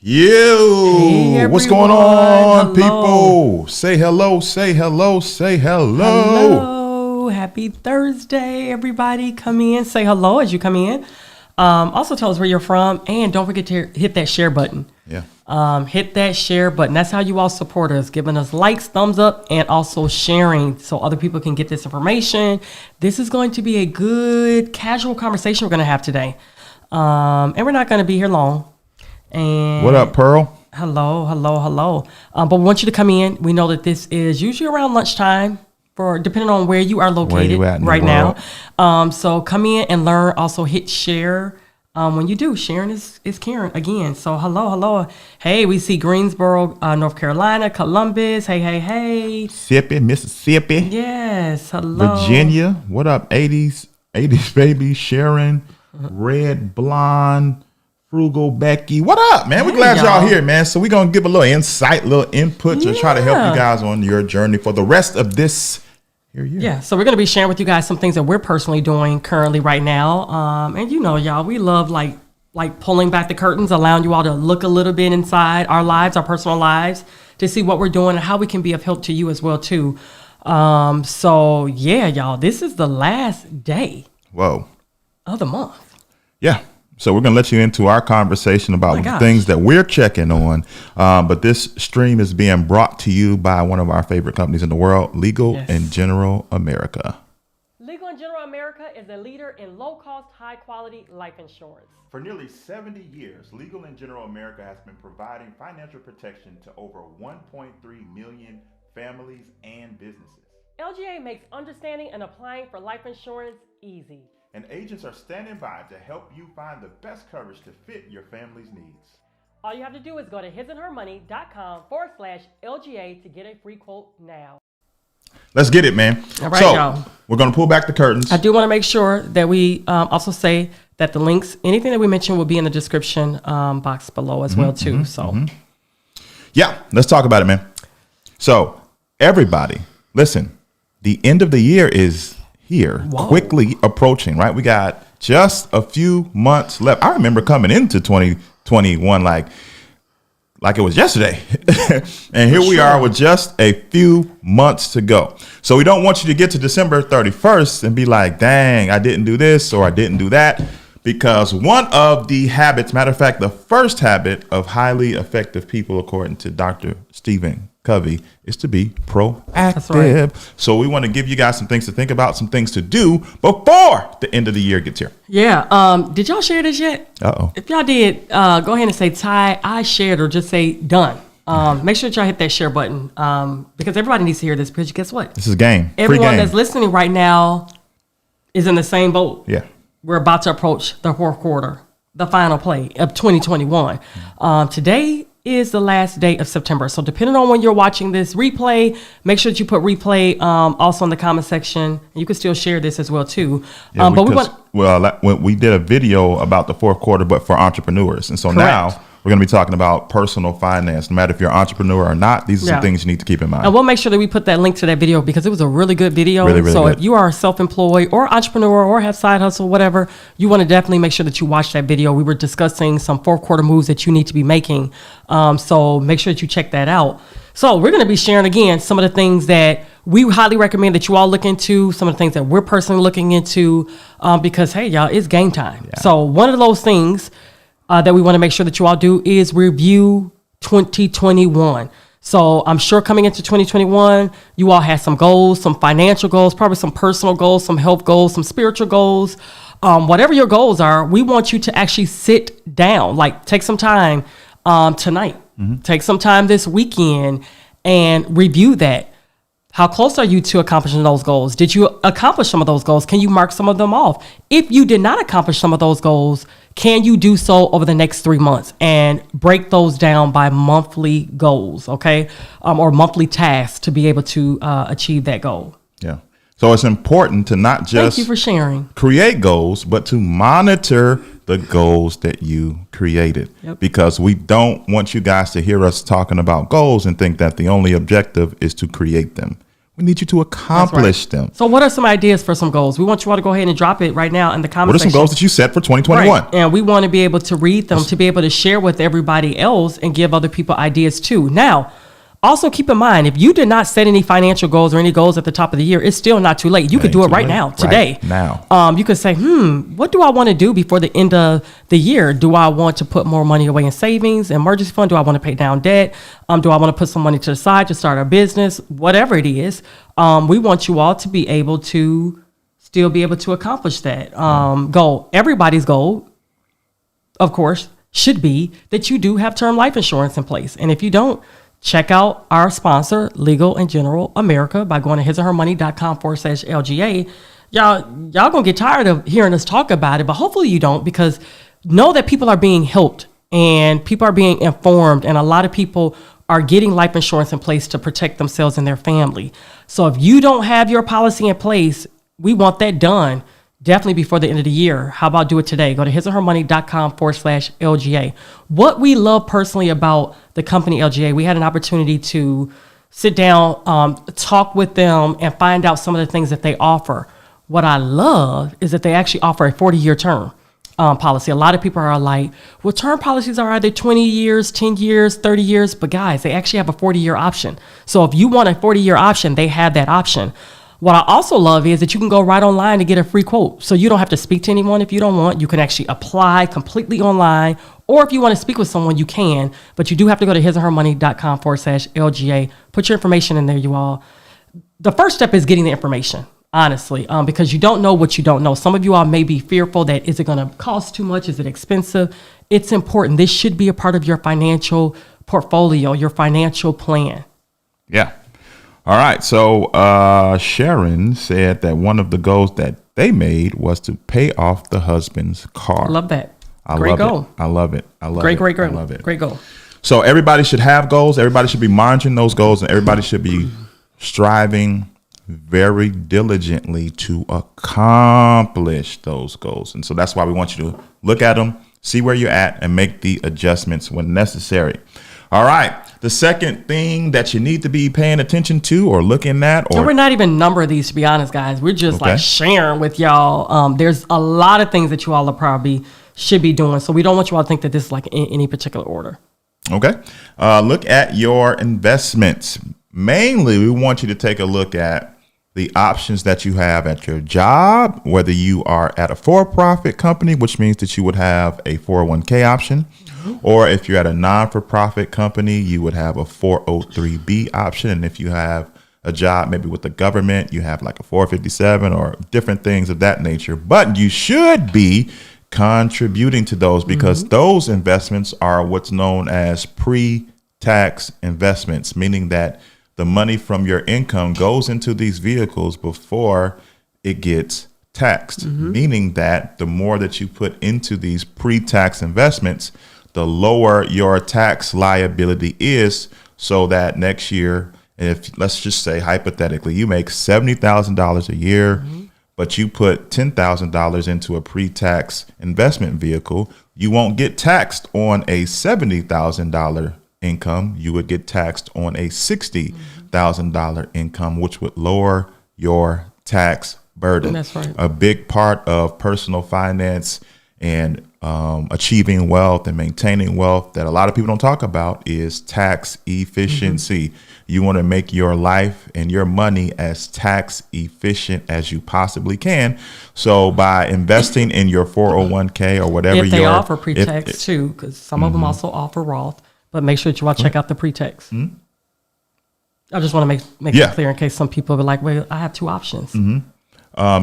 Yo, what's going on, people? Say hello, say hello, say hello. Hello, happy Thursday, everybody. Come in, say hello as you come in. Also tell us where you're from, and don't forget to hit that share button. Yeah. Hit that share button. That's how you all support us, giving us likes, thumbs up, and also sharing so other people can get this information. This is going to be a good casual conversation we're going to have today. And we're not going to be here long. And what up, Pearl? Hello. But we want you to come in. We know that this is usually around lunchtime, for depending on where you are located right now. So come in and learn. Also hit share. When you do, sharing is caring again. So hello. Hey, we see Greensboro, North Carolina, Columbus. Hey. Mississippi. Yes, hello. Virginia. What up, 80s baby, Sharon, Red Blonde, Frugal Becky. What up, man? We're glad y'all here, man. So we're going to give a little insight, little input to try to help you guys on your journey for the rest of this year. Yeah, so we're going to be sharing with you guys some things that we're personally doing currently right now. And you know, y'all, we love like pulling back the curtains, allowing you all to look a little bit inside our lives, our personal lives, to see what we're doing and how we can be of help to you as well, too. So yeah, y'all, this is the last day of the month. Yeah. So we're going to let you into our conversation about the things that we're checking on. But this stream is being brought to you by one of our favorite companies in the world, Legal and General America. Legal and General America is a leader in low-cost, high-quality life insurance. For nearly 70 years, Legal and General America has been providing financial protection to over 1.3 million families and businesses. LGA makes understanding and applying for life insurance easy. And agents are standing by to help you find the best coverage to fit your family's needs. All you have to do is go to hisandhermoney.com/LGA to get a free quote now. Let's get it, man. All right, y'all. We're going to pull back the curtains. I do want to make sure that we also say that the links, anything that we mention, will be in the description box below as well, too. Yeah, let's talk about it, man. So, everybody, listen, the end of the year is here, quickly approaching, right? We got just a few months left. I remember coming into 2021 like it was yesterday. And here we are with just a few months to go. So we don't want you to get to December 31st and be like, dang, I didn't do this or I didn't do that. Because one of the habits, matter of fact, the first habit of highly effective people, according to Dr. Stephen Covey, is to be proactive. That's right. So we want to give you guys some things to think about, some things to do before the end of the year gets here. Yeah. Did y'all share this yet? Uh-oh. If y'all did, go ahead and say, Ty, I shared, or just say done. Make sure that y'all hit that share button because everybody needs to hear this, because guess what? This is game. Everyone that's listening right now is in the same boat. Yeah. We're about to approach the fourth quarter, the final play of 2021. Today is the last day of September. So depending on when you're watching this replay, make sure that you put replay also in the comment section. You can still share this as well, too. Yeah, we did a video about the fourth quarter, but for entrepreneurs. And so now we're going to be talking about personal finance. No matter if you're an entrepreneur or not, these are some things you need to keep in mind. And we'll make sure that we put that link to that video because it was a really good video. Really so good. If you are self-employed or entrepreneur or have side hustle, whatever, you want to definitely make sure that you watch that video. We were discussing some fourth quarter moves that you need to be making. So make sure that you check that out. So we're going to be sharing, again, some of the things that we highly recommend that you all look into, some of the things that we're personally looking into because, hey, y'all, it's game time. Yeah. So one of those things that we want to make sure that you all do is review 2021. So I'm sure coming into 2021, you all had some goals, some financial goals, probably some personal goals, some health goals, some spiritual goals. Whatever your goals are, we want you to actually sit down, like take some time tonight, take some time this weekend and review that. How close are you to accomplishing those goals? Did you accomplish some of those goals? Can you mark some of them off? If you did not accomplish some of those goals, can you do so over the next 3 months and break those down by monthly goals, okay? Or monthly tasks to be able to achieve that goal. Yeah. So it's important to not just Thank you for sharing. Create goals, but to monitor the goals that you created. Yep. Because we don't want you guys to hear us talking about goals and think that the only objective is to create them. We need you to accomplish them. So what are some ideas for some goals? We want you all to go ahead and drop it right now in the comment What are some section. goals that you set for 2021? Right. And we want to be able to read them, to be able to share with everybody else and give other people ideas too. Now, also keep in mind, if you did not set any financial goals or any goals at the top of the year, it's still not too late. You could do it right now, today. Right now. You could say, what do I want to do before the end of the year? Do I want to put more money away in savings, emergency fund? Do I want to pay down debt? Do I want to put some money to the side to start a business? Whatever it is, we want you all to be able to still be able to accomplish that goal. Everybody's goal, of course, should be that you do have term life insurance in place. And if you don't, check out our sponsor, Legal and General America, by going to hisandhermoney.com/LGA. Y'all gonna get tired of hearing us talk about it, but hopefully you don't, because know that people are being helped and people are being informed, and a lot of people are getting life insurance in place to protect themselves and their family. So if you don't have your policy in place, we want that done definitely before the end of the year. How about do it today? Go to hisandhermoney.com/LGA. What we love personally about the company LGA, we had an opportunity to sit down, talk with them, and find out some of the things that they offer. What I love is that they actually offer a 40-year term policy. A lot of people are like, well, term policies are either 20 years, 10 years, 30 years, but guys, they actually have a 40-year option. So if you want a 40-year option, they have that option. What I also love is that you can go right online to get a free quote. So you don't have to speak to anyone if you don't want. You can actually apply completely online. Or if you want to speak with someone, you can. But you do have to go to hisandhermoney.com/LGA. Put your information in there, you all. The first step is getting the information, honestly, because you don't know what you don't know. Some of you all may be fearful that, is it going to cost too much? Is it expensive? It's important. This should be a part of your financial portfolio, your financial plan. Yeah. All right. So Sharon said that one of the goals that they made was to pay off the husband's car. Love that. I Great love goal. it. I love it. I love Great, it. great, great. I love it. Great goal. So everybody should have goals. Everybody should be monitoring those goals, and everybody should be striving very diligently to accomplish those goals. And so that's why we want you to look at them, see where you're at, and make the adjustments when necessary. All right. The second thing that you need to be paying attention to or looking at, or we're not even number these, to be honest, guys. We're just like sharing with y'all. There's a lot of things that you all are probably should be doing. So we don't want you all to think that this is like in any particular order. Okay. Look at your investments. Mainly, we want you to take a look at the options that you have at your job, whether you are at a for-profit company, which means that you would have a 401k option. Or if you're at a non-for-profit company, you would have a 403b option. And if you have a job maybe with the government, you have like a 457 or different things of that nature. But you should be contributing to those, because those investments are what's known as pre-tax investments, meaning that the money from your income goes into these vehicles before it gets taxed, meaning that the more that you put into these pre-tax investments, the lower your tax liability is, so that next year, if let's just say hypothetically, you make $70,000 a year, but you put $10,000 into a pre-tax investment vehicle, you won't get taxed on a $70,000 income. You would get taxed on a $60,000 income, which would lower your tax burden. That's right. A big part of personal finance and achieving wealth and maintaining wealth that a lot of people don't talk about is tax efficiency. You want to make your life and your money as tax efficient as you possibly can. So by investing in your 401k or whatever, if they offer pre-tax too, because some of them also offer Roth, but make sure that you all check out the pre-tax. I just want to make it clear in case some people are like, well, I have two options.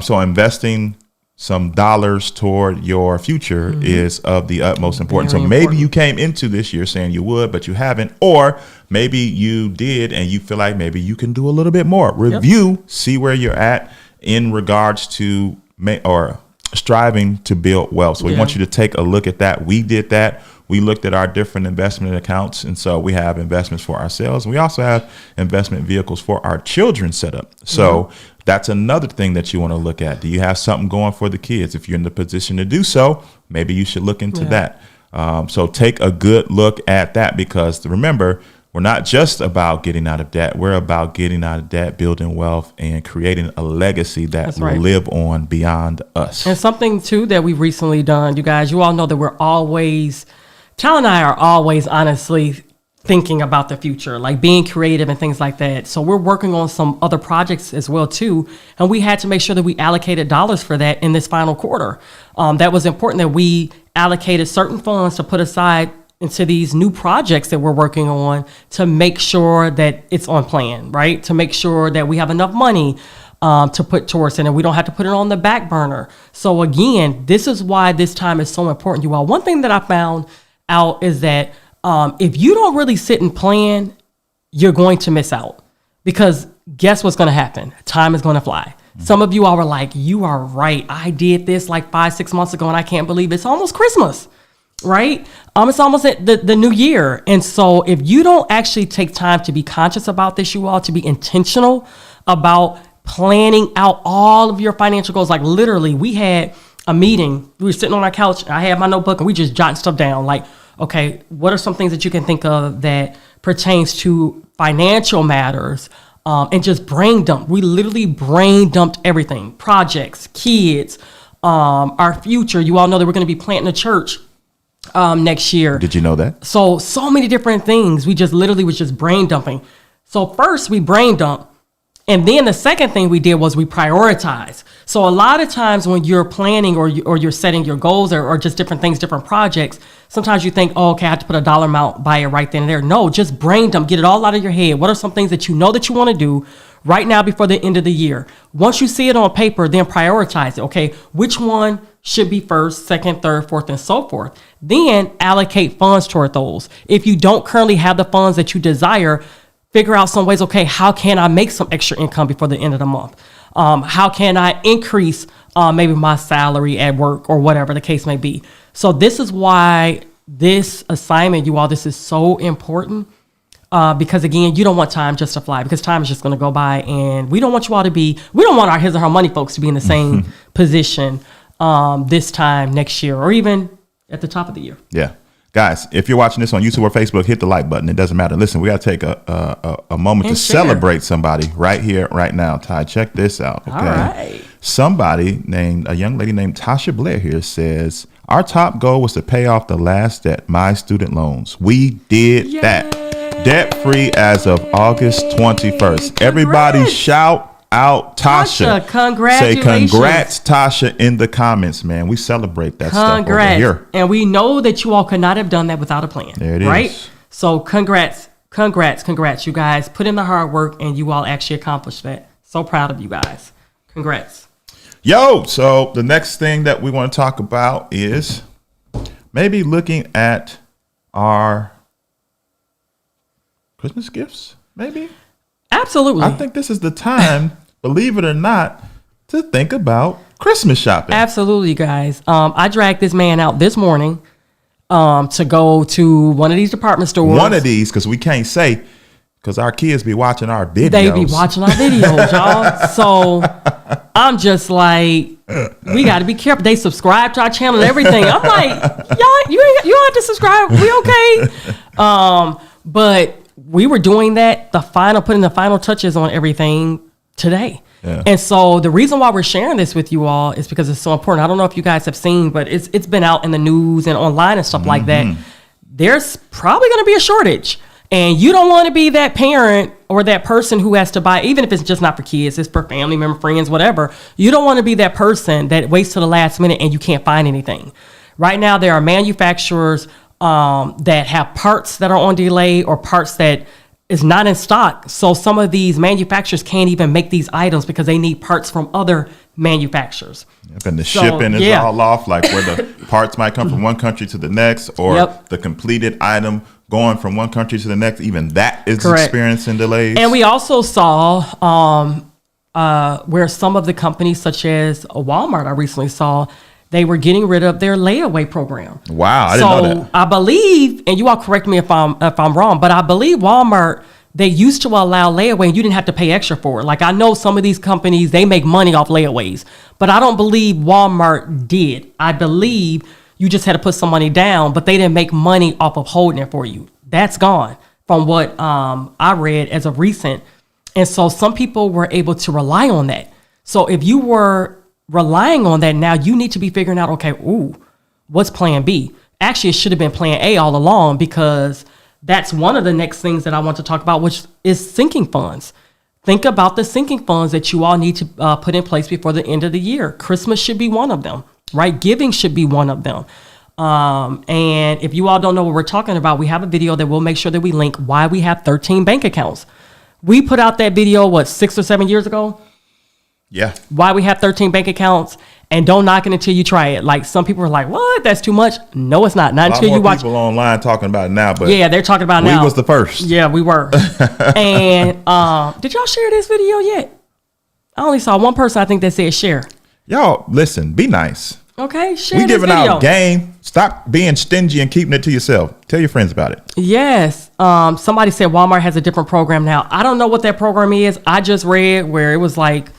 So investing some dollars toward your future is of the utmost importance. Very so maybe important. you came into this year saying you would, but you haven't, or maybe you did and you feel like maybe you can do a little bit more. Review, see where you're at in regards to or striving to build wealth. So we want you to take a look at that. We did that. We looked at our different investment accounts. And so we have investments for ourselves. And we also have investment vehicles for our children set up. So that's another thing that you want to look at. Do you have something going for the kids? If you're in the position to do so, maybe you should look into that. So take a good look at that, because remember, we're not just about getting out of debt. We're about getting out of debt, building wealth, and creating a legacy that That's will right. live on beyond us. And something too that we've recently done, you guys, you all know that Tal and I are always honestly thinking about the future, like being creative and things like that. So we're working on some other projects as well too. And we had to make sure that we allocated dollars for that in this final quarter. That was important that we allocated certain funds to put aside into these new projects that we're working on to make sure that it's on plan, right? To make sure that we have enough money to put towards it and we don't have to put it on the back burner. So again, this is why this time is so important, you all. One thing that I found out is that if you don't really sit and plan, you're going to miss out, because guess what's going to happen? Time is going to fly. Some of you all were like, you are right. I did this like 5-6 months ago and I can't believe it's almost Christmas. Right? It's almost at the new year. And so if you don't actually take time to be conscious about this, you all, to be intentional about planning out all of your financial goals. Like literally, we had a meeting. We were sitting on our couch. I had my notebook and we just jotting stuff down. Like, okay, what are some things that you can think of that pertains to financial matters? And just brain dump. We literally brain dumped everything. Projects, kids, our future. You all know that we're going to be planting a church next year. Did you know that? So many different things. We just literally was just brain dumping. So first we brain dump. And then the second thing we did was we prioritize. So a lot of times when you're planning or you're setting your goals or just different things, different projects, sometimes you think, oh, okay, I have to put a dollar amount by it right then and there. No, just brain dump, get it all out of your head. What are some things that you know that you want to do right now before the end of the year? Once you see it on paper, then prioritize it. Okay, which one should be first, second, third, fourth, and so forth. Then allocate funds toward those. If you don't currently have the funds that you desire, figure out some ways, okay, how can I make some extra income before the end of the month? How can I increase maybe my salary at work or whatever the case may be? So this is why this assignment, you all, this is so important. Because again, you don't want time just to fly, because time is just going to go by, and we don't want you all to be, we don't want our His or Her Money folks to be in the same position this time next year or even at the top of the year. Yeah. Guys, if you're watching this on YouTube or Facebook, hit the like button. It doesn't matter. Listen, we got to take a moment And to share. celebrate somebody right here, right now. Ty, check this out. Okay. All right. A young lady named Tasha Blair here says, our top goal was to pay off the last debt, my student loans. We did that. Debt free as of August 21st. Everybody Congrats. shout out Tasha. Tasha, congratulations. Say congrats, Tasha, in the comments, man. We celebrate that stuff over Congrats. here. And we know that you all could not have done that without a plan. There it right? is. So congrats, you guys. Put in the hard work and you all actually accomplished that. So proud of you guys. Congrats. Yo, so the next thing that we want to talk about is maybe looking at our Christmas gifts, maybe? Absolutely. I think this is the time, believe it or not, to think about Christmas shopping. Absolutely, guys. I dragged this man out this morning to go to one of these department stores. One of these, because we can't say, because our kids be watching our videos. They be watching our videos, y'all. So I'm just like, we got to be careful. They subscribe to our channel and everything. I'm like, y'all, you don't have to subscribe. We okay? But we were doing that, putting the final touches on everything today. Yeah. And so the reason why we're sharing this with you all is because it's so important. I don't know if you guys have seen, but it's been out in the news and online and stuff like that. There's probably going to be a shortage. And you don't want to be that parent or that person who has to buy, even if it's just not for kids, it's for family member, friends, whatever. You don't want to be that person that waits to the last minute and you can't find anything. Right now, there are manufacturers that have parts that are on delay or parts that is not in stock. So some of these manufacturers can't even make these items because they need parts from other manufacturers. Yep, and the shipping is all off, like where the parts might come from one country to the next, or the completed item going from one country to the next. Even that is experiencing delays. And we also saw where some of the companies, such as Walmart, I recently saw, they were getting rid of their layaway program. Wow, I didn't know that. I believe, and you all correct me if I'm wrong, but I believe Walmart, they used to allow layaway and you didn't have to pay extra for it. Like I know some of these companies, they make money off layaways, but I don't believe Walmart did. I believe you just had to put some money down, but they didn't make money off of holding it for you. That's gone. from what I read as of recent. And so some people were able to rely on that. So if you were relying on that, now you need to be figuring out, okay, what's plan B? Actually, it should have been plan A all along, because that's one of the next things that I want to talk about, which is sinking funds. Think about the sinking funds that you all need to put in place before the end of the year. Christmas should be one of them, right? Giving should be one of them. And if you all don't know what we're talking about, we have a video that we'll make sure that we link why we have 13 bank accounts. We put out that video, 6 or 7 years ago? Yeah. Why we have 13 bank accounts, and don't knock it until you try it. Like, some people are like, what? That's too much. No, it's not. Not until you watch. People online talking about it now, but yeah, they're talking about it now. We was the first. Yeah, we were. And did y'all share this video yet? I only saw one person, I think, that said share. Y'all, listen, be nice. Okay, share We this giving video. out game. Stop being stingy and keeping it to yourself. Tell your friends about it. Yes. Somebody said Walmart has a different program now. I don't know what that program is. I just read where it was like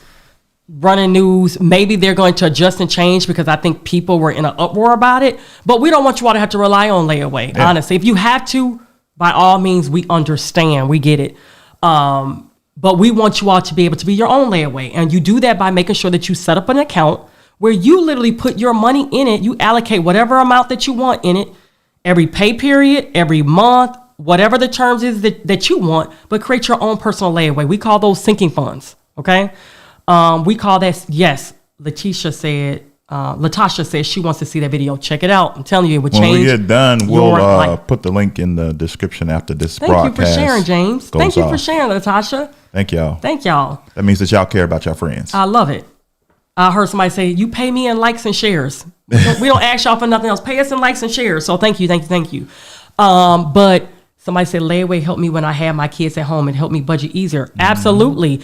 running news. Maybe they're going to adjust and change, because I think people were in an uproar about it. But we don't want you all to have to rely on layaway. Yeah. Honestly, if you have to, by all means, we understand. We get it. But we want you all to be able to be your own layaway. And you do that by making sure that you set up an account where you literally put your money in it. You allocate whatever amount that you want in it, every pay period, every month, whatever the terms is that you want, but create your own personal layaway. We call those sinking funds, okay? We call that, yes, Latasha said she wants to see that video. Check it out. I'm telling you, it would change. When we get done, we'll life. put the link in the description after this Thank broadcast. you for sharing, James. Thank you off. for sharing, Latasha. Thank y'all. Thank y'all. That means that y'all care about your friends. I love it. I heard somebody say, you pay me in likes and shares. We don't ask y'all for nothing else. Pay us in likes and shares. So thank you. But somebody said, layaway helped me when I had my kids at home and helped me budget easier. Mm-hmm. Absolutely.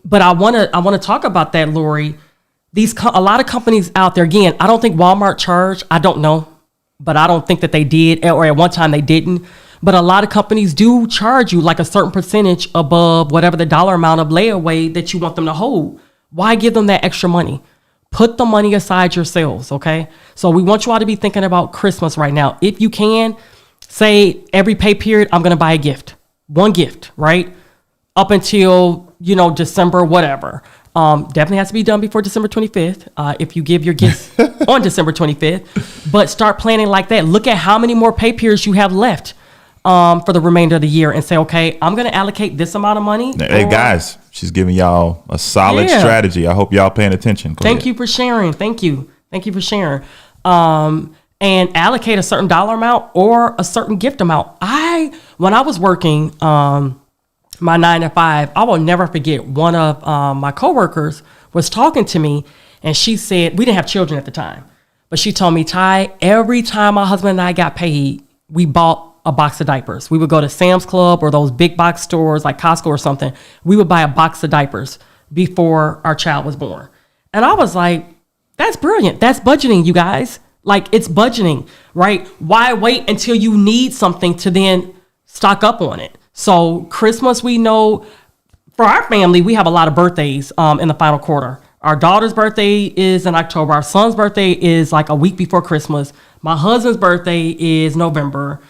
But I want to talk about that, Lori. A lot of companies out there, again, I don't think Walmart charged. I don't know, but I don't think that they did, or at one time they didn't. But a lot of companies do charge you like a certain percentage above whatever the dollar amount of layaway that you want them to hold. Why give them that extra money? Put the money aside yourselves, okay? So we want you all to be thinking about Christmas right now. If you can, say every pay period, I'm going to buy a gift. One gift, right? Up until, December, whatever. Definitely has to be done before December 25th. If you give your gifts on December 25th. But start planning like that. Look at how many more pay periods you have left for the remainder of the year, and say, okay, I'm going to allocate this amount of money. Hey, guys, she's giving y'all a solid strategy. I hope y'all paying attention. Thank you for sharing. Thank you for sharing. And allocate a certain dollar amount or a certain gift amount. When I was working my 9 to 5, I will never forget, one of my coworkers was talking to me, and she said, we didn't have children at the time, but she told me, Ty, every time my husband and I got paid, we bought a box of diapers. We would go to Sam's Club or those big box stores like Costco or something. We would buy a box of diapers before our child was born. And I was like, that's brilliant. That's budgeting, you guys. Like, it's budgeting, right? Why wait until you need something to then stock up on it? So Christmas, we know for our family, we have a lot of birthdays in the final quarter. Our daughter's birthday is in October. Our son's birthday is like a week before Christmas. My husband's birthday is November.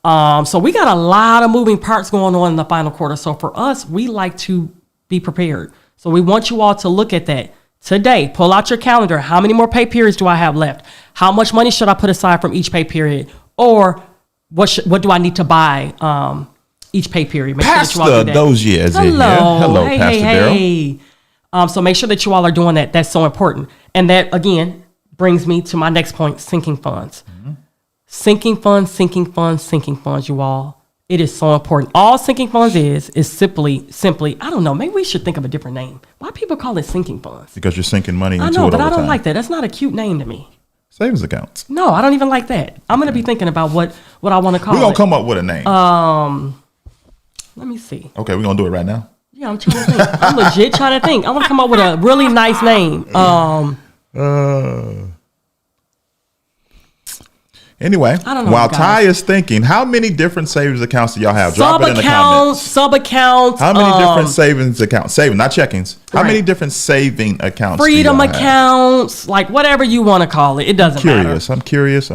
So we got a lot of moving parts going on in the final quarter. So for us, we like to be prepared. So we want you all to look at that today. Pull out your calendar. How many more pay periods do I have left? How much money should I put aside from each pay period? Or what do I need to buy each pay period? Make Pastor sure that you all do that. Dozier is in here. Hello, hey, Pastor hey. Daryl. So make sure that you all are doing that. That's so important. And that, again, brings me to my next point, sinking funds. Mm-hmm. Sinking funds, you all. It is so important. All sinking funds is simply, I don't know, maybe we should think of a different name. Why people call it sinking funds? Because you're sinking money into I it know, all but the I don't time. like that. That's not a cute name to me. Savings accounts. No, I don't even like that. I'm going to be thinking about what I want to call it. We're going to come up with a name. Let me see. Okay, we're going to do it right now. Yeah, I'm trying to think. I'm legit trying to think. I want to come up with a really nice name. Anyway, I don't know, while guys. Ty is thinking, how many different savings accounts do y'all have? Drop it in the comments. Sub-accounts. How many different savings accounts? Saving, not checkings. How Right. many different saving accounts Freedom do y'all have? accounts, like whatever you want to call it. It doesn't matter. I'm curious.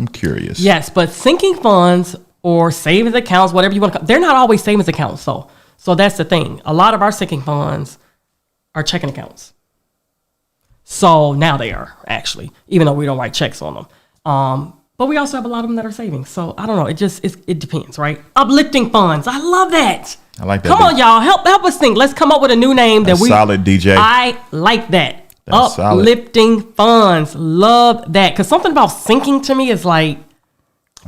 Yes, but sinking funds or savings accounts, whatever you want to. They're not always savings accounts, though. So that's the thing. A lot of our sinking funds are checking accounts. So now they are, actually, even though we don't write checks on them. But we also have a lot of them that are savings. So I don't know. It depends, right? Uplifting funds. I love that. I like that. Come on, y'all. Help us think. Let's come up with a new name that we. Solid, DJ. I like that. That's Uplifting funds. Love that. Because something about sinking to me is like,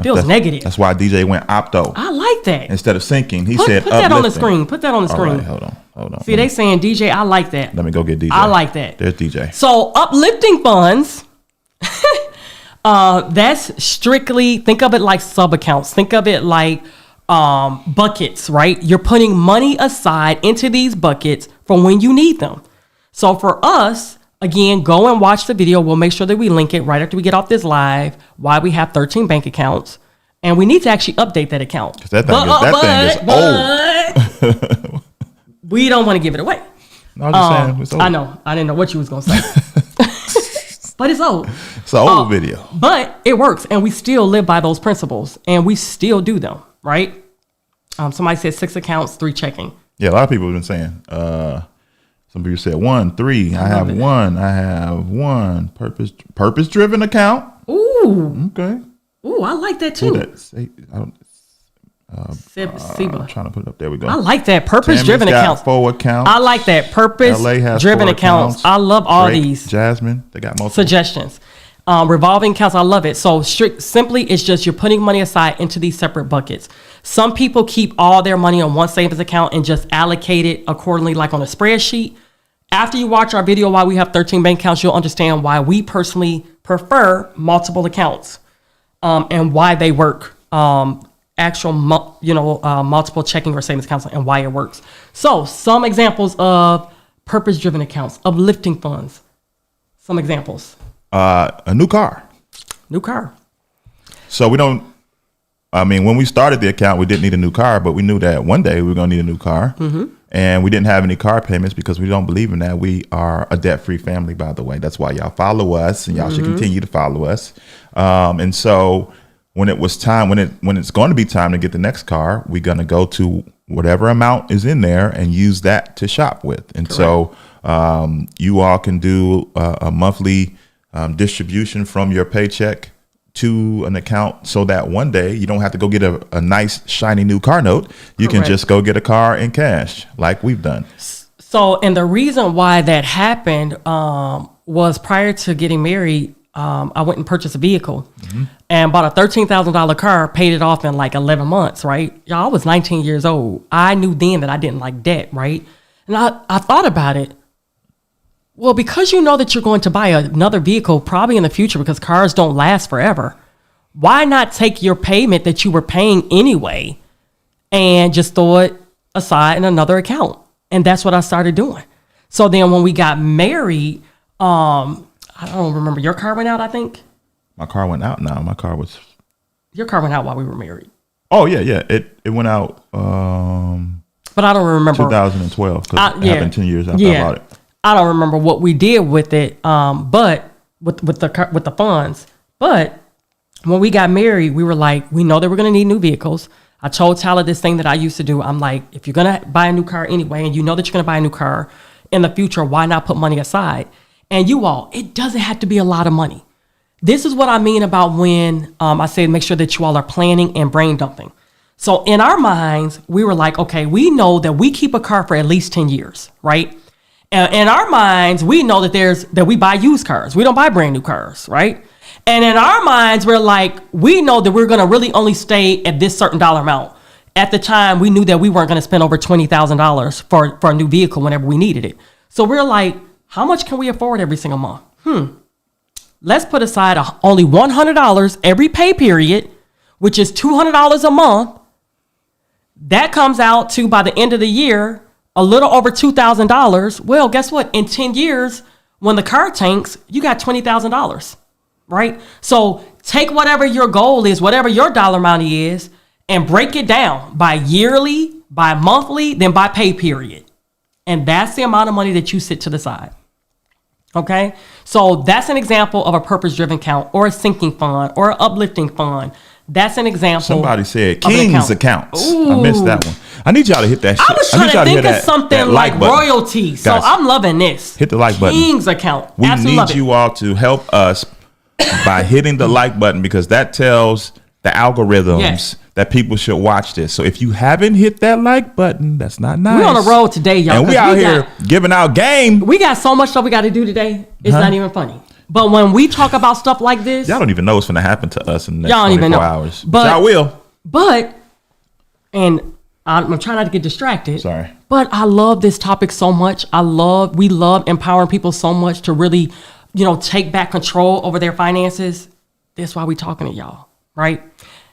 feels negative. That's why DJ went opto. I like that. Instead of sinking, he said put uplifting. that on the screen. Put that on the screen. All right, hold on. See, they saying DJ, I like that. Let me go get DJ. I like that. There's DJ. So uplifting funds, that's strictly, think of it like sub accounts. Think of it like buckets, right? You're putting money aside into these buckets for when you need them. So for us, again, go and watch the video. We'll make sure that we link it right after we get off this live, why we have 13 bank accounts. And we need to actually update that account. That thing is old. We don't want to give it away. No, I'm just saying, it's old. I know. I didn't know what you was going to say. But it's old. It's an old video. But it works. And we still live by those principles. And we still do them, right? Somebody said 6 accounts, 3 checking. Yeah, a lot of people have been saying. Some people said 1, 3. I have one. Purpose-driven account. Ooh. Okay. Ooh, I like that too. I'm trying to put it up. There we go. I like that. Purpose-driven accounts. 4 accounts. I like that. Purpose-driven accounts. I love all these. Jasmine, they got multiple suggestions. Revolving accounts, I love it. So simply, it's just you're putting money aside into these separate buckets. Some people keep all their money on one savings account and just allocate it accordingly, like on a spreadsheet. After you watch our video why we have 13 bank accounts, you'll understand why we personally prefer multiple accounts and why they work. Multiple checking or savings accounts and why it works. So some examples of purpose-driven accounts, uplifting funds. Some examples. A new car. So when we started the account, we didn't need a new car, but we knew that one day we were going to need a new car. Mm-hmm. And we didn't have any car payments because we don't believe in that. We are a debt-free family, by the way. That's why y'all follow us, and y'all should continue to follow us. And so when it was time, when it's going to be time to get the next car, we're going to go to whatever amount is in there and use that to shop with. And Correct. So you all can do a monthly distribution from your paycheck to an account so that one day you don't have to go get a nice shiny new car note. You Correct. Can just go get a car in cash like we've done. So, and the reason why that happened was prior to getting married, I went and purchased a vehicle and bought a $13,000 car, paid it off in like 11 months, right? Y'all, I was 19 years old. I knew then that I didn't like debt, right? And I thought about it. Well, because you know that you're going to buy another vehicle probably in the future because cars don't last forever, why not take your payment that you were paying anyway and just throw it aside in another account? And that's what I started doing. So then when we got married, I don't remember, your car went out, I think? My car went out now. Your car went out while we were married. Oh, yeah. It went out. But I don't remember. 2012, because it happened 10 years after I bought it. I don't remember what we did with it, but with the funds. But when we got married, we were like, we know that we're going to need new vehicles. I told Tyler this thing that I used to do. I'm like, if you're going to buy a new car anyway, and you know that you're going to buy a new car in the future, why not put money aside? And you all, it doesn't have to be a lot of money. This is what I mean about when I say make sure that you all are planning and brain dumping. So in our minds, we were like, okay, we know that we keep a car for at least 10 years, right? In our minds, we know that we buy used cars. We don't buy brand new cars, right? And in our minds, we're like, we know that we're going to really only stay at this certain dollar amount. At the time, we knew that we weren't going to spend over $20,000 for a new vehicle whenever we needed it. So we're like, how much can we afford every single month? Let's put aside only $100 every pay period, which is $200 a month. That comes out to, by the end of the year, a little over $2,000. Well, guess what? In 10 years, when the car tanks, you got $20,000, right? So take whatever your goal is, whatever your dollar amount is, and break it down by yearly, by monthly, then by pay period. And that's the amount of money that you sit to the side. Okay? So that's an example of a purpose-driven account or a sinking fund or an uplifting fund. That's an example. Somebody said of an King's accounts. I missed that one. I need y'all to hit that shit. I was I trying need to y'all think hit of that- something that like button. royalty. So Guys, I'm loving this. hit the like button. King's account. We Absolutely love need it. you all to help us by hitting the like button, because that tells the algorithms Yes. that people should watch this. So if you haven't hit that like button, that's not nice. We're on the road today, y'all. And we 'cause out here giving out game. We got so much stuff we got to do today. It's not even funny. But when we talk about stuff like this, Y'all don't even know what's going to happen to us in the next Y'all don't 24 even know. hours. But- Y'all will. but, and I'm trying not to get distracted. Sorry. But I love this topic so much. We love empowering people so much to really, take back control over their finances. That's why we talking to y'all, right?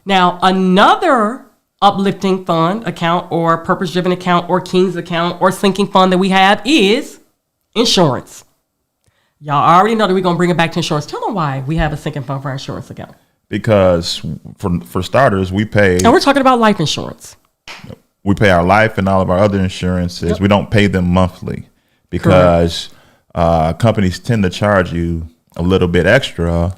Now, another uplifting fund account or purpose-driven account or King's account or sinking fund that we have is insurance. Y'all already know that we're going to bring it back to insurance. Tell them why we have a sinking fund for our insurance account. Because for starters, we pay And we're talking about life insurance. our life and all of our other insurances. Yep. We don't pay them monthly because companies tend to charge you a little bit extra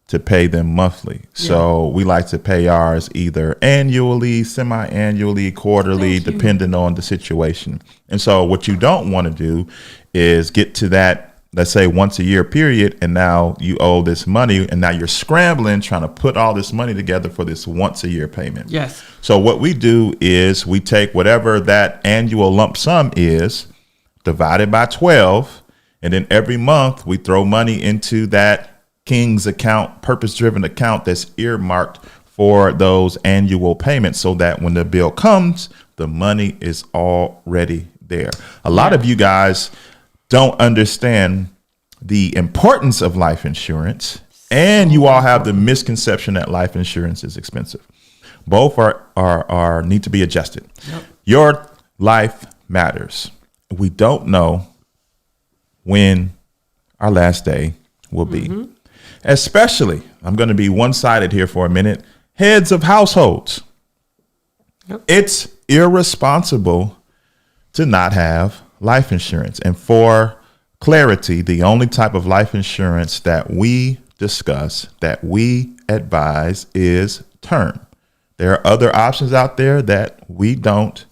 to pay them monthly. So we like to pay ours either annually, semi-annually, quarterly, Thank you. depending on the situation. And so what you don't want to do is get to that, let's say, once a year period, and now you owe this money, and now you're scrambling trying to put all this money together for this once a year payment. Yes. So what we do is we take whatever that annual lump sum is, divided by 12, and then every month we throw money into that King's account, purpose-driven account that's earmarked for those annual payments, so that when the bill comes, the money is already there. A lot of you guys don't understand the importance of life insurance, and you all have the misconception that life insurance is expensive. Both are need to be adjusted. Yep. Your life matters. We don't know when our last day will be. Especially, I'm going to be one-sided here for a minute, heads of households. Yep. It's irresponsible to not have life insurance. And for clarity, the only type of life insurance that we discuss, that we advise, is term. There are other options out there that we don't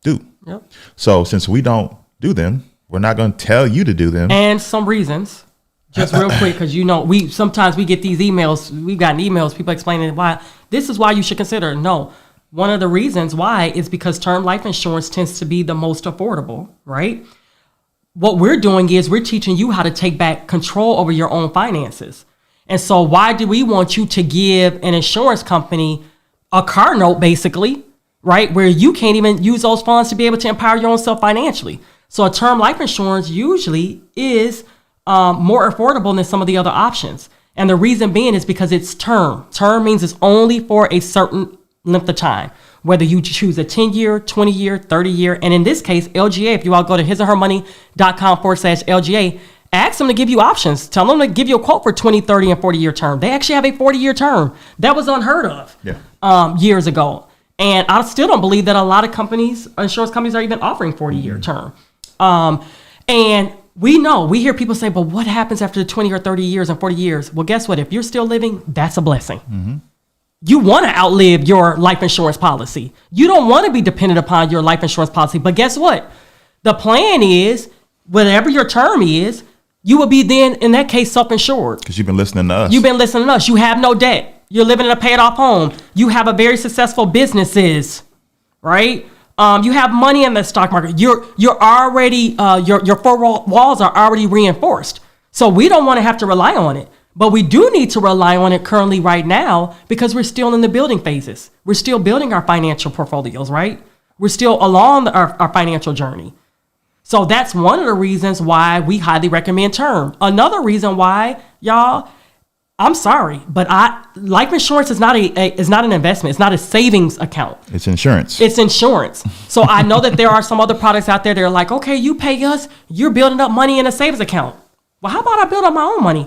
do. Yep. So since we don't do them, we're not going to tell you to do them. And some reasons, just real quick, because we sometimes we get these emails. We've gotten emails, people explaining why this is why you should consider. No, one of the reasons why is because term life insurance tends to be the most affordable, right? What we're doing is we're teaching you how to take back control over your own finances. And so why do we want you to give an insurance company a car note, basically, right? Where you can't even use those funds to be able to empower your own self financially. So a term life insurance usually is more affordable than some of the other options. And the reason being is because it's term. Term means it's only for a certain length of time, whether you choose a 10-year, 20-year, 30-year. And in this case, LGA, if you all go to hisandhermoney.com/LGA, ask them to give you options. Tell them to give you a quote for 20, 30, and 40-year term. They actually have a 40-year term. That was unheard of years ago. And I still don't believe that a lot of companies, insurance companies, are even offering 40-year term. And we hear people say, but what happens after 20 or 30 years and 40 years? Well, guess what? If you're still living, that's a blessing. Mm-hmm. You want to outlive your life insurance policy. You don't want to be dependent upon your life insurance policy. But guess what? The plan is, whatever your term is, you will be then, in that case, self-insured. Because you've been listening to us. You've been listening to us. You have no debt. You're living in a paid-off home. You have a very successful businesses, right? You have money in the stock market. You're already your four walls are already reinforced. So we don't want to have to rely on it. But we do need to rely on it currently right now because we're still in the building phases. We're still building our financial portfolios, right? We're still along our financial journey. So that's one of the reasons why we highly recommend term. Another reason why, y'all, I'm sorry, but life insurance is not an investment. It's not a savings account. It's insurance. It's insurance. So I know that there are some other products out there that are like, okay, you pay us, you're building up money in a savings account. Well, how about I build up my own money?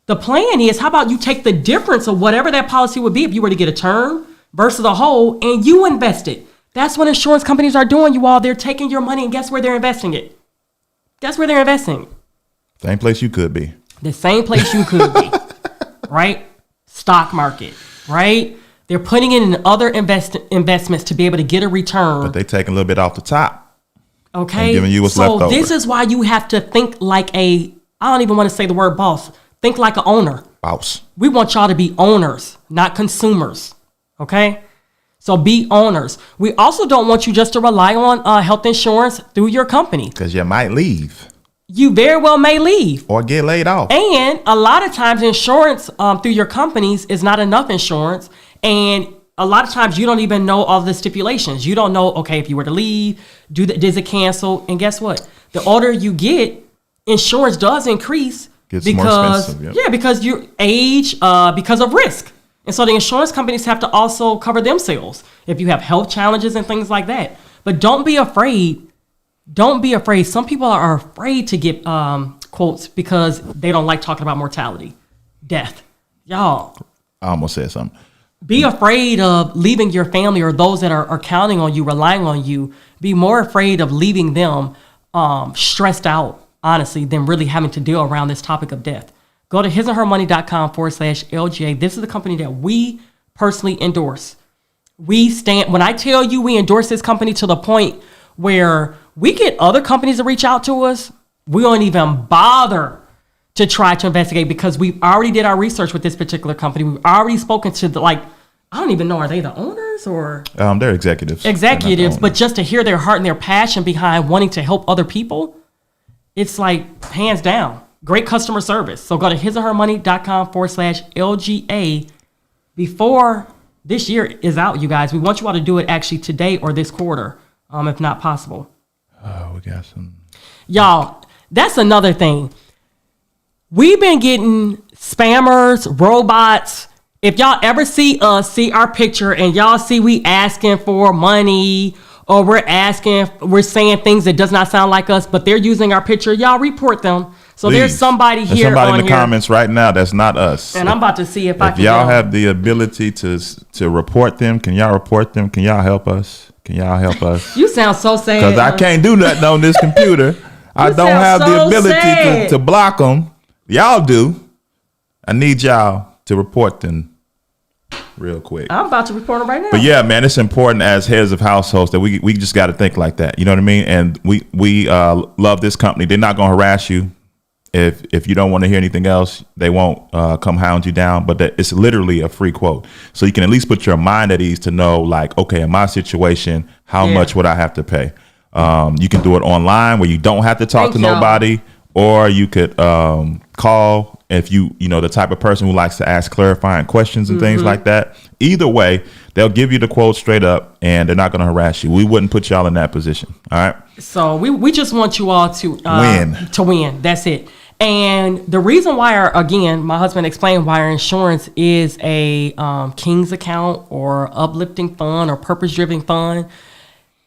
The plan is, how about you take the difference of whatever that policy would be if you were to get a term versus a whole, and you invest it. That's what insurance companies are doing, you all. They're taking your money, and guess where they're investing it? Guess where they're investing? Same place you could be. The same place you could be, right? Stock market, right? They're putting it in other investments to be able to get a return. But they taking a little bit off the top. Okay. And giving you what's left over. So this is why you have to think like I don't even want to say the word boss. Think like an owner. Boss. We want y'all to be owners, not consumers. Okay. So be owners. We also don't want you just to rely on health insurance through your company. Because you might leave. You very well may leave. Or get laid off. And a lot of times insurance through your companies is not enough insurance. And a lot of times you don't even know all the stipulations. You don't know, okay, if you were to leave, does it cancel? And guess what? The older you get, insurance does increase. Gets more expensive. Yep. Yeah, because you age, because of risk. And so the insurance companies have to also cover themselves if you have health challenges and things like that. But don't be afraid. Don't be afraid. Some people are afraid to get quotes because they don't like talking about mortality, death. Y'all. I almost said something. Be afraid of leaving your family or those that are counting on you, relying on you. Be more afraid of leaving them stressed out, honestly, than really having to deal around this topic of death. Go to hisandhermoney.com/LGA. This is the company that we personally endorse. When I tell you we endorse this company to the point where we get other companies to reach out to us, we don't even bother to try to investigate because we've already did our research with this particular company. We've already spoken to I don't even know, are they the owners or? They're executives. Executives, but just to hear their heart and their passion behind wanting to help other people, it's like hands down. Great customer service. So go to hisandhermoney.com/LGA before this year is out, you guys. We want you all to do it actually today or this quarter, if not possible. Oh, we got some. Y'all, that's another thing. We've been getting spammers, robots. If y'all ever see our picture and y'all see we asking for money or we're saying things that does not sound like us, but they're using our picture, y'all report them. So Please. There's somebody here. There's somebody in the comments right now that's not us. And I'm about to see if I can. If y'all have the ability to report them, can y'all report them? Can y'all help us? Can y'all help us? You sound so sad. Because I can't do nothing on this computer. I don't have the ability to block them. Y'all do. I need y'all to report them real quick. I'm about to report them right now. But yeah, man, it's important as heads of households that we just got to think like that. You know what I mean? And we love this company. They're not going to harass you. If you don't want to hear anything else, they won't come hound you down. But it's literally a free quote. So you can at least put your mind at ease to know, like, okay, in my situation, how much would I have to pay? You can do it online where you don't have to talk to nobody, or you could call if you know the type of person who likes to ask clarifying questions and things like that. Either way, they'll give you the quote straight up, and they're not going to harass you. We wouldn't put y'all in that position. All right. So we just want you all to win. To win. That's it. And the reason why, again, my husband explained why our insurance is a King's account or uplifting fund or purpose-driven fund.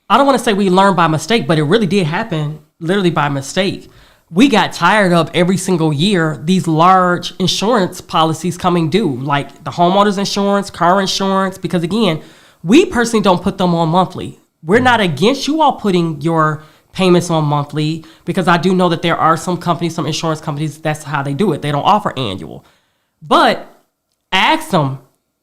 I don't want to say we learned by mistake, but it really did happen literally by mistake. We got tired of every single year these large insurance policies coming due, like the homeowners insurance, car insurance, because again, we personally don't put them on monthly. We're not against you all putting your payments on monthly, because I do know that there are some companies, some insurance companies, that's how they do it. They don't offer annual. But ask them,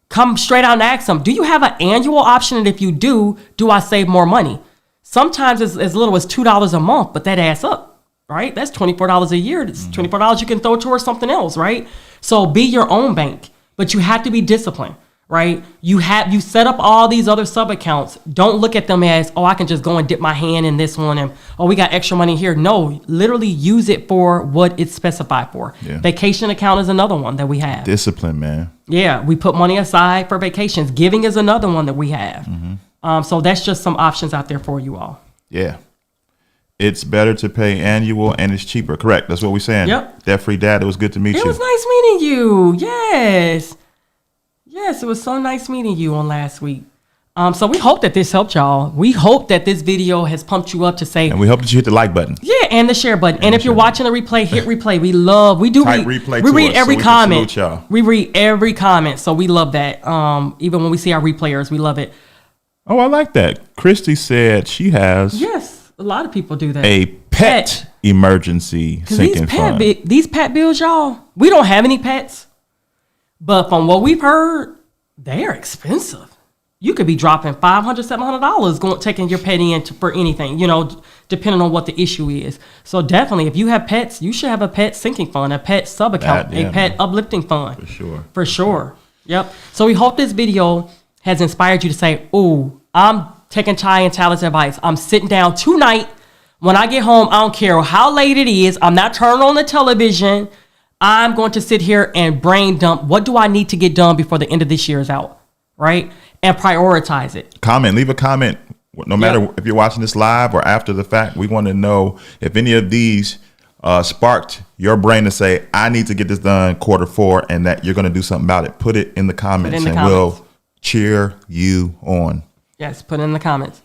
come straight out and ask them, do you have an annual option? And if you do I save more money? Sometimes it's as little as $2 a month, but that adds up, right? That's $24 a year. It's $24 you can throw towards something else, right? So be your own bank, but you have to be disciplined. Right? You set up all these other sub accounts. Don't look at them as, I can just go and dip my hand in this one and, we got extra money here. No, literally use it for what it's specified for. Yeah. Vacation account is another one that we have. Discipline, man. Yeah, we put money aside for vacations. Giving is another one that we have. So that's just some options out there for you all. Yeah. It's better to pay annual and it's cheaper. Correct. That's what we're saying. Yep. Debt Free Dad, it was good to meet you. It was nice meeting you. Yes. Yes, it was so nice meeting you on last week. So we hope that this helped y'all. We hope that this video has pumped you up to say. And we hope that you hit the like button. Yeah, and the share button. And if you're watching the replay, hit replay. We read every comment. We read every comment. So we love that. Even when we see our replayers, we love it. Oh, I like that. Christy said she has. Yes, a lot of people do that. A pet emergency sinking fund. These pet bills, y'all, we don't have any pets. But from what we've heard, They're expensive. You could be dropping $500, $700 taking your pet in for anything, depending on what the issue is. So definitely, if you have pets, you should have a pet sinking fund, a pet sub account, a pet uplifting fund. For sure. For sure. Yep. So we hope this video has inspired you to say, "Ooh, I'm taking Ty and Tyler's advice. I'm sitting down tonight. When I get home, I don't care how late it is. I'm not turning on the television. I'm going to sit here and brain dump. What do I need to get done before the end of this year is out?" Right? And prioritize it. Leave a comment. No matter if you're watching this live or after the fact, we want to know if any of these sparked your brain to say, I need to get this done Q4 and that you're going to do something about it. Put it in the comments we'll cheer you on. Yes, put it in the comments.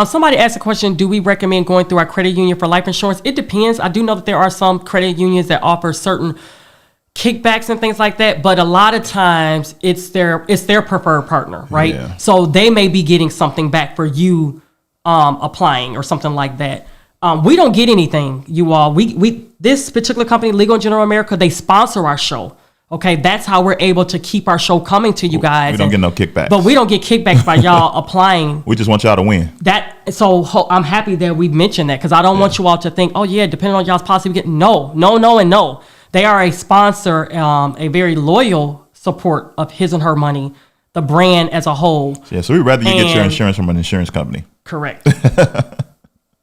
Somebody asked a question, do we recommend going through our credit union for life insurance? It depends. I do know that there are some credit unions that offer certain kickbacks and things like that, but a lot of times it's their preferred partner, right? Yeah. So they may be getting something back for you applying or something like that. We don't get anything, you all. We this particular company, Legal & General America, they sponsor our show. Okay, that's how we're able to keep our show coming to you guys. We don't get no kickbacks. But we don't get kickbacks by y'all applying. We just want y'all to win. So I'm happy that we mentioned that because I don't want you all to think, oh yeah, depending on y'all's policy, we get no. They are a sponsor, a very loyal support of His and Her Money, the brand as a whole. Yeah, so we'd rather you get your insurance from an insurance company. Correct.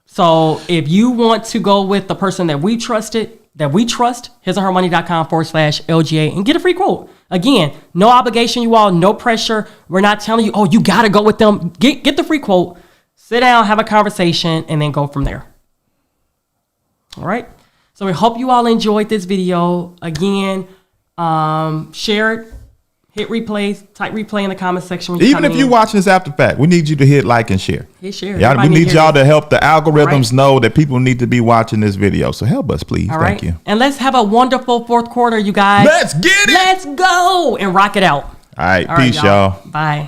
So if you want to go with the person that we trust, hisandhermoney.com/LGA and get a free quote. Again, no obligation, you all, no pressure. We're not telling you, oh, you got to go with them. Get the free quote, sit down, have a conversation, and then go from there. All right. So we hope you all enjoyed this video. Again, share it, hit replays, type replay in the comment section. Even if you're watching this after fact, we need you to hit like and share. Hit share. Yeah, we need y'all to help the algorithms know that people need to be watching this video. So help us, please. Thank you. And let's have a wonderful fourth quarter, you guys. Let's get it. Let's go and rock it out. All right. Peace, y'all. Bye.